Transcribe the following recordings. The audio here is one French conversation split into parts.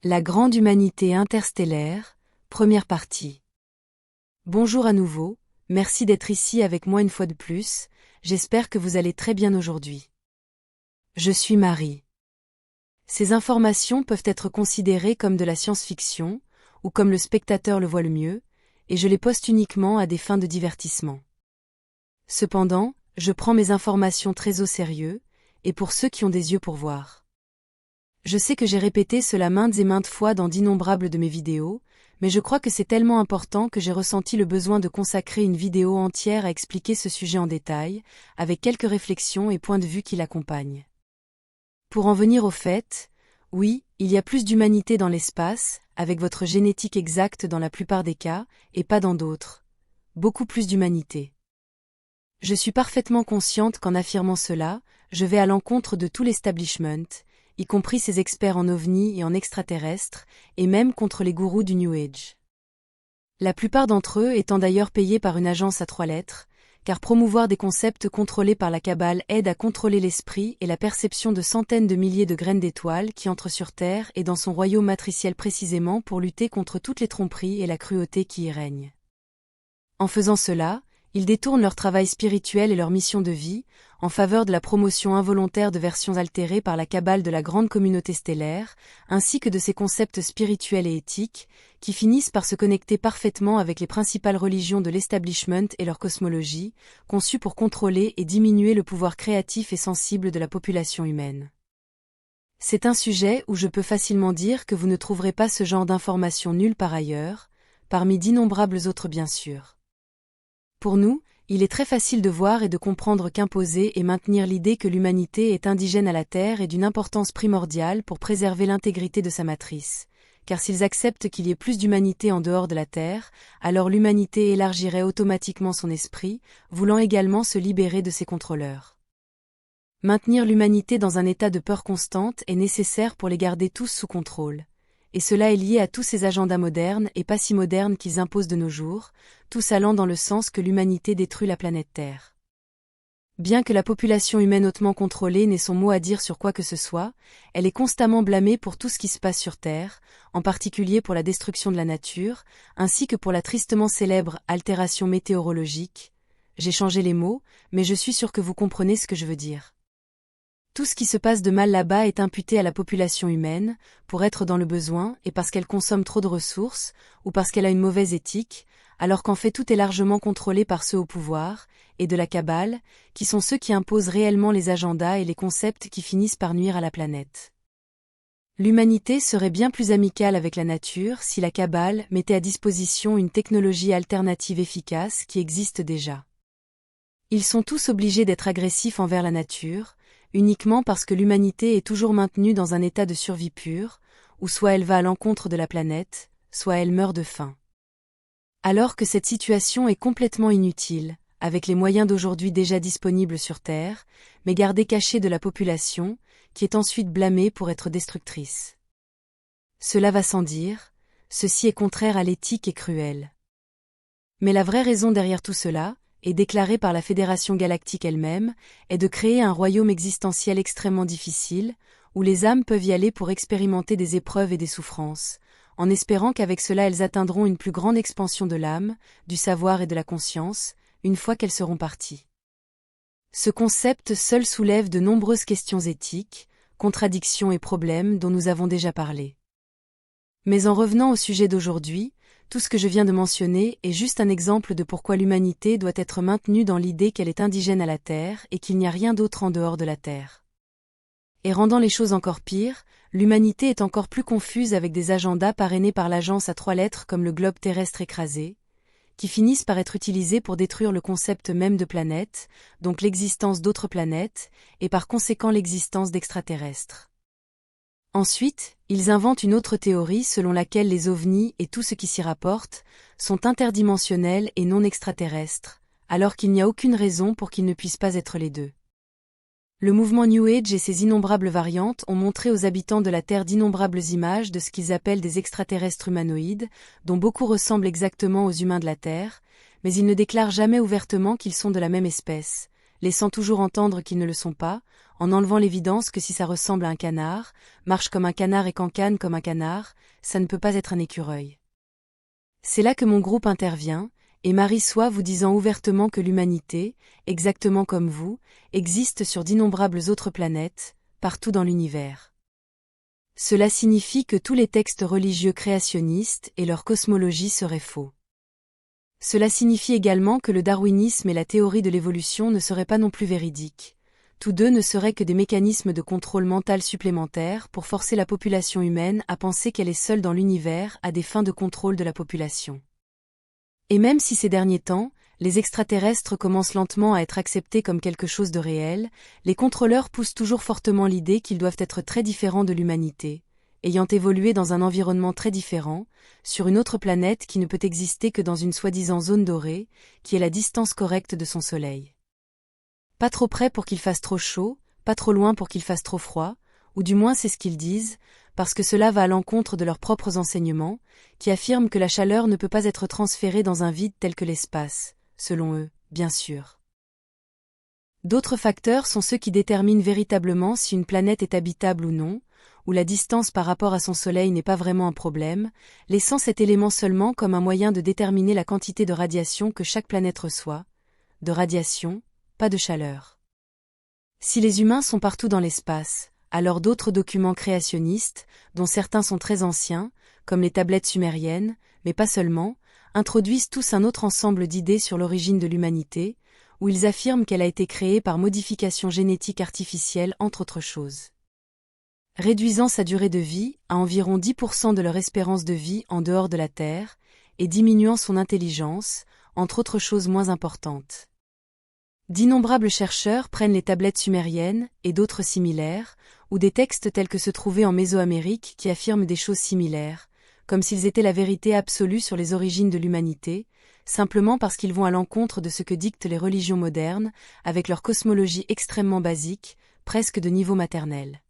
La grande humanité interstellaire, première partie. Bonjour à nouveau, merci d'être ici avec moi une fois de plus, j'espère que vous allez très bien aujourd'hui. Je suis Marie. Ces informations peuvent être considérées comme de la science-fiction, ou comme le spectateur le voit le mieux, et je les poste uniquement à des fins de divertissement. Cependant, je prends mes informations très au sérieux, et pour ceux qui ont des yeux pour voir. Je sais que j'ai répété cela maintes et maintes fois dans d'innombrables de mes vidéos, mais je crois que c'est tellement important que j'ai ressenti le besoin de consacrer une vidéo entière à expliquer ce sujet en détail, avec quelques réflexions et points de vue qui l'accompagnent. Pour en venir au fait, oui, il y a plus d'humanité dans l'espace, avec votre génétique exacte dans la plupart des cas, et pas dans d'autres. Beaucoup plus d'humanité. Je suis parfaitement consciente qu'en affirmant cela, je vais à l'encontre de tout l'establishment, y compris ces experts en ovnis et en extraterrestres, et même contre les gourous du New Age. La plupart d'entre eux étant d'ailleurs payés par une agence à 3 lettres, car promouvoir des concepts contrôlés par la Kabbale aide à contrôler l'esprit et la perception de centaines de milliers de graines d'étoiles qui entrent sur Terre et dans son royaume matriciel précisément pour lutter contre toutes les tromperies et la cruauté qui y règnent. En faisant cela, ils détournent leur travail spirituel et leur mission de vie, en faveur de la promotion involontaire de versions altérées par la Kabbale de la grande communauté stellaire, ainsi que de ses concepts spirituels et éthiques, qui finissent par se connecter parfaitement avec les principales religions de l'establishment et leur cosmologie, conçues pour contrôler et diminuer le pouvoir créatif et sensible de la population humaine. C'est un sujet où je peux facilement dire que vous ne trouverez pas ce genre d'informations nulle part ailleurs, parmi d'innombrables autres bien sûr. Pour nous, il est très facile de voir et de comprendre qu'imposer et maintenir l'idée que l'humanité est indigène à la Terre est d'une importance primordiale pour préserver l'intégrité de sa matrice, car s'ils acceptent qu'il y ait plus d'humanité en dehors de la Terre, alors l'humanité élargirait automatiquement son esprit, voulant également se libérer de ses contrôleurs. Maintenir l'humanité dans un état de peur constante est nécessaire pour les garder tous sous contrôle. Et cela est lié à tous ces agendas modernes et pas si modernes qu'ils imposent de nos jours, tous allant dans le sens que l'humanité détruit la planète Terre. Bien que la population humaine hautement contrôlée n'ait son mot à dire sur quoi que ce soit, elle est constamment blâmée pour tout ce qui se passe sur Terre, en particulier pour la destruction de la nature, ainsi que pour la tristement célèbre altération météorologique. J'ai changé les mots, mais je suis sûre que vous comprenez ce que je veux dire. Tout ce qui se passe de mal là-bas est imputé à la population humaine, pour être dans le besoin et parce qu'elle consomme trop de ressources, ou parce qu'elle a une mauvaise éthique, alors qu'en fait tout est largement contrôlé par ceux au pouvoir, et de la Kabbale, qui sont ceux qui imposent réellement les agendas et les concepts qui finissent par nuire à la planète. L'humanité serait bien plus amicale avec la nature si la Kabbale mettait à disposition une technologie alternative efficace qui existe déjà. Ils sont tous obligés d'être agressifs envers la nature, uniquement parce que l'humanité est toujours maintenue dans un état de survie pure, où soit elle va à l'encontre de la planète, soit elle meurt de faim. Alors que cette situation est complètement inutile, avec les moyens d'aujourd'hui déjà disponibles sur Terre, mais gardés cachés de la population, qui est ensuite blâmée pour être destructrice. Cela va sans dire, ceci est contraire à l'éthique et cruel. Mais la vraie raison derrière tout cela, et déclarée par la Fédération galactique elle-même, est de créer un royaume existentiel extrêmement difficile, où les âmes peuvent y aller pour expérimenter des épreuves et des souffrances, en espérant qu'avec cela elles atteindront une plus grande expansion de l'âme, du savoir et de la conscience, une fois qu'elles seront parties. Ce concept seul soulève de nombreuses questions éthiques, contradictions et problèmes dont nous avons déjà parlé. Mais en revenant au sujet d'aujourd'hui, tout ce que je viens de mentionner est juste un exemple de pourquoi l'humanité doit être maintenue dans l'idée qu'elle est indigène à la Terre et qu'il n'y a rien d'autre en dehors de la Terre. Et rendant les choses encore pires, l'humanité est encore plus confuse avec des agendas parrainés par l'agence à 3 lettres comme le globe terrestre écrasé, qui finissent par être utilisés pour détruire le concept même de planète, donc l'existence d'autres planètes, et par conséquent l'existence d'extraterrestres. Ensuite, ils inventent une autre théorie selon laquelle les ovnis et tout ce qui s'y rapporte sont interdimensionnels et non extraterrestres, alors qu'il n'y a aucune raison pour qu'ils ne puissent pas être les deux. Le mouvement New Age et ses innombrables variantes ont montré aux habitants de la Terre d'innombrables images de ce qu'ils appellent des extraterrestres humanoïdes, dont beaucoup ressemblent exactement aux humains de la Terre, mais ils ne déclarent jamais ouvertement qu'ils sont de la même espèce, laissant toujours entendre qu'ils ne le sont pas, en enlevant l'évidence que si ça ressemble à un canard, marche comme un canard et cancane comme un canard, ça ne peut pas être un écureuil. C'est là que mon groupe intervient, et Marie soit vous disant ouvertement que l'humanité, exactement comme vous, existe sur d'innombrables autres planètes, partout dans l'univers. Cela signifie que tous les textes religieux créationnistes et leur cosmologie seraient faux. Cela signifie également que le darwinisme et la théorie de l'évolution ne seraient pas non plus véridiques. Tous deux ne seraient que des mécanismes de contrôle mental supplémentaires pour forcer la population humaine à penser qu'elle est seule dans l'univers à des fins de contrôle de la population. Et même si ces derniers temps, les extraterrestres commencent lentement à être acceptés comme quelque chose de réel, les contrôleurs poussent toujours fortement l'idée qu'ils doivent être très différents de l'humanité, ayant évolué dans un environnement très différent, sur une autre planète qui ne peut exister que dans une soi-disant zone dorée, qui est la distance correcte de son Soleil. Pas trop près pour qu'il fasse trop chaud, pas trop loin pour qu'il fasse trop froid, ou du moins c'est ce qu'ils disent, parce que cela va à l'encontre de leurs propres enseignements, qui affirment que la chaleur ne peut pas être transférée dans un vide tel que l'espace, selon eux, bien sûr. D'autres facteurs sont ceux qui déterminent véritablement si une planète est habitable ou non, où la distance par rapport à son Soleil n'est pas vraiment un problème, laissant cet élément seulement comme un moyen de déterminer la quantité de radiation que chaque planète reçoit. De radiation, pas de chaleur. Si les humains sont partout dans l'espace, alors d'autres documents créationnistes, dont certains sont très anciens, comme les tablettes sumériennes, mais pas seulement, introduisent tous un autre ensemble d'idées sur l'origine de l'humanité, où ils affirment qu'elle a été créée par modification génétique artificielle entre autres choses. Réduisant sa durée de vie à environ 10% de leur espérance de vie en dehors de la Terre, et diminuant son intelligence, entre autres choses moins importantes. D'innombrables chercheurs prennent les tablettes sumériennes, et d'autres similaires, ou des textes tels que se trouvaient en Mésoamérique qui affirment des choses similaires, comme s'ils étaient la vérité absolue sur les origines de l'humanité, simplement parce qu'ils vont à l'encontre de ce que dictent les religions modernes, avec leur cosmologie extrêmement basique, presque de niveau maternel.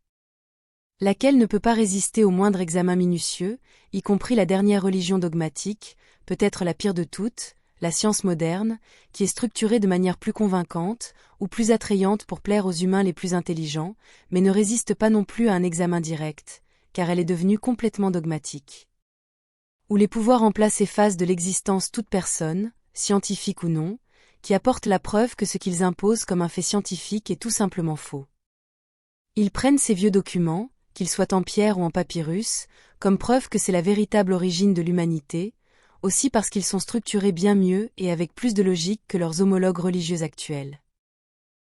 Laquelle ne peut pas résister au moindre examen minutieux, y compris la dernière religion dogmatique, peut-être la pire de toutes, la science moderne, qui est structurée de manière plus convaincante, ou plus attrayante pour plaire aux humains les plus intelligents, mais ne résiste pas non plus à un examen direct, car elle est devenue complètement dogmatique. Où les pouvoirs remplacent et phasent de l'existence toute personne, scientifique ou non, qui apporte la preuve que ce qu'ils imposent comme un fait scientifique est tout simplement faux. Ils prennent ces vieux documents, qu'ils soient en pierre ou en papyrus, comme preuve que c'est la véritable origine de l'humanité, aussi parce qu'ils sont structurés bien mieux et avec plus de logique que leurs homologues religieux actuels.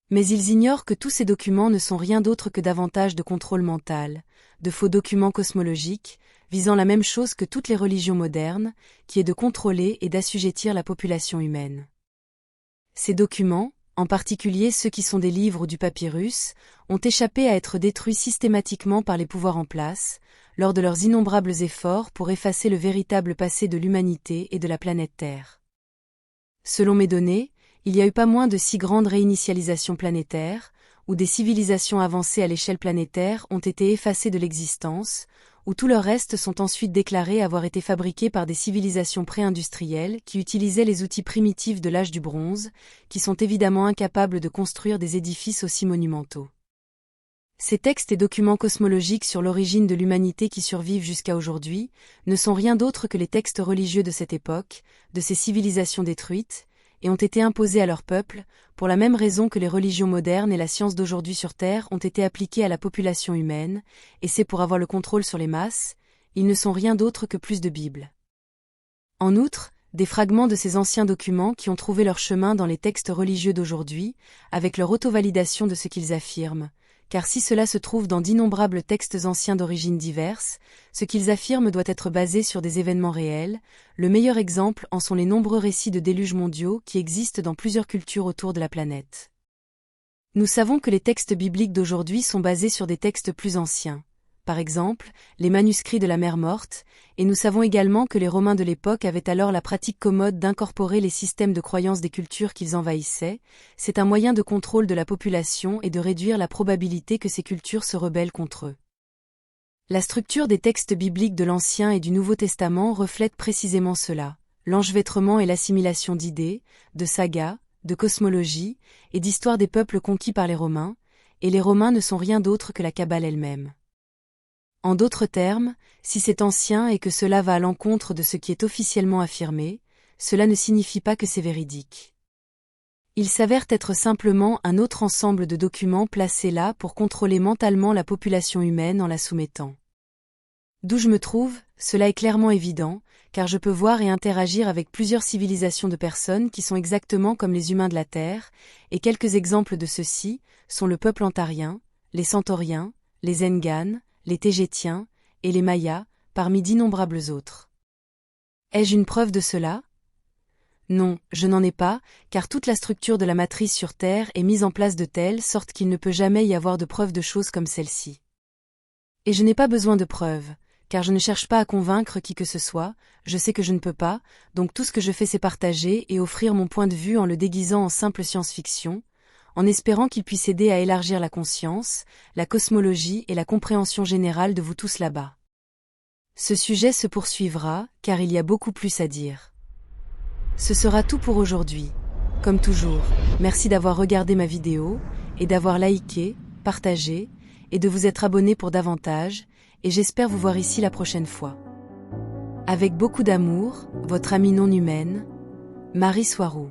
Mais ils ignorent que tous ces documents ne sont rien d'autre que davantage de contrôle mental, de faux documents cosmologiques, visant la même chose que toutes les religions modernes, qui est de contrôler et d'assujettir la population humaine. Ces documents, en particulier ceux qui sont des livres ou du papyrus, ont échappé à être détruits systématiquement par les pouvoirs en place, lors de leurs innombrables efforts pour effacer le véritable passé de l'humanité et de la planète Terre. Selon mes données, il y a eu pas moins de 6 grandes réinitialisations planétaires, où des civilisations avancées à l'échelle planétaire ont été effacées de l'existence, où tout le reste sont ensuite déclarés avoir été fabriqués par des civilisations pré-industrielles qui utilisaient les outils primitifs de l'âge du bronze, qui sont évidemment incapables de construire des édifices aussi monumentaux. Ces textes et documents cosmologiques sur l'origine de l'humanité qui survivent jusqu'à aujourd'hui ne sont rien d'autre que les textes religieux de cette époque, de ces civilisations détruites, et ont été imposés à leur peuple, pour la même raison que les religions modernes et la science d'aujourd'hui sur Terre ont été appliquées à la population humaine, et c'est pour avoir le contrôle sur les masses, ils ne sont rien d'autre que plus de Bibles. En outre, des fragments de ces anciens documents qui ont trouvé leur chemin dans les textes religieux d'aujourd'hui, avec leur auto-validation de ce qu'ils affirment, car si cela se trouve dans d'innombrables textes anciens d'origines diverses, ce qu'ils affirment doit être basé sur des événements réels, le meilleur exemple en sont les nombreux récits de déluges mondiaux qui existent dans plusieurs cultures autour de la planète. Nous savons que les textes bibliques d'aujourd'hui sont basés sur des textes plus anciens, par exemple, les manuscrits de la Mer Morte, et nous savons également que les Romains de l'époque avaient alors la pratique commode d'incorporer les systèmes de croyances des cultures qu'ils envahissaient, c'est un moyen de contrôle de la population et de réduire la probabilité que ces cultures se rebellent contre eux. La structure des textes bibliques de l'Ancien et du Nouveau Testament reflète précisément cela, l'enchevêtrement et l'assimilation d'idées, de sagas, de cosmologie, et d'histoire des peuples conquis par les Romains, et les Romains ne sont rien d'autre que la Kabbale elle-même. En d'autres termes, si c'est ancien et que cela va à l'encontre de ce qui est officiellement affirmé, cela ne signifie pas que c'est véridique. Il s'avère être simplement un autre ensemble de documents placés là pour contrôler mentalement la population humaine en la soumettant. D'où je me trouve, cela est clairement évident, car je peux voir et interagir avec plusieurs civilisations de personnes qui sont exactement comme les humains de la Terre, et quelques exemples de ceux-ci sont le peuple antarien, les Centauriens, les Enganes, les Tégétiens, et les Mayas, parmi d'innombrables autres. Ai-je une preuve de cela? Non, je n'en ai pas, car toute la structure de la matrice sur Terre est mise en place de telle sorte qu'il ne peut jamais y avoir de preuve de choses comme celle-ci. Et je n'ai pas besoin de preuves, car je ne cherche pas à convaincre qui que ce soit, je sais que je ne peux pas, donc tout ce que je fais c'est partager et offrir mon point de vue en le déguisant en simple science-fiction, en espérant qu'il puisse aider à élargir la conscience, la cosmologie et la compréhension générale de vous tous là-bas. Ce sujet se poursuivra, car il y a beaucoup plus à dire. Ce sera tout pour aujourd'hui. Comme toujours, merci d'avoir regardé ma vidéo, et d'avoir liké, partagé, et de vous être abonné pour davantage, et j'espère vous voir ici la prochaine fois. Avec beaucoup d'amour, votre amie non humaine, Marie Soiroux.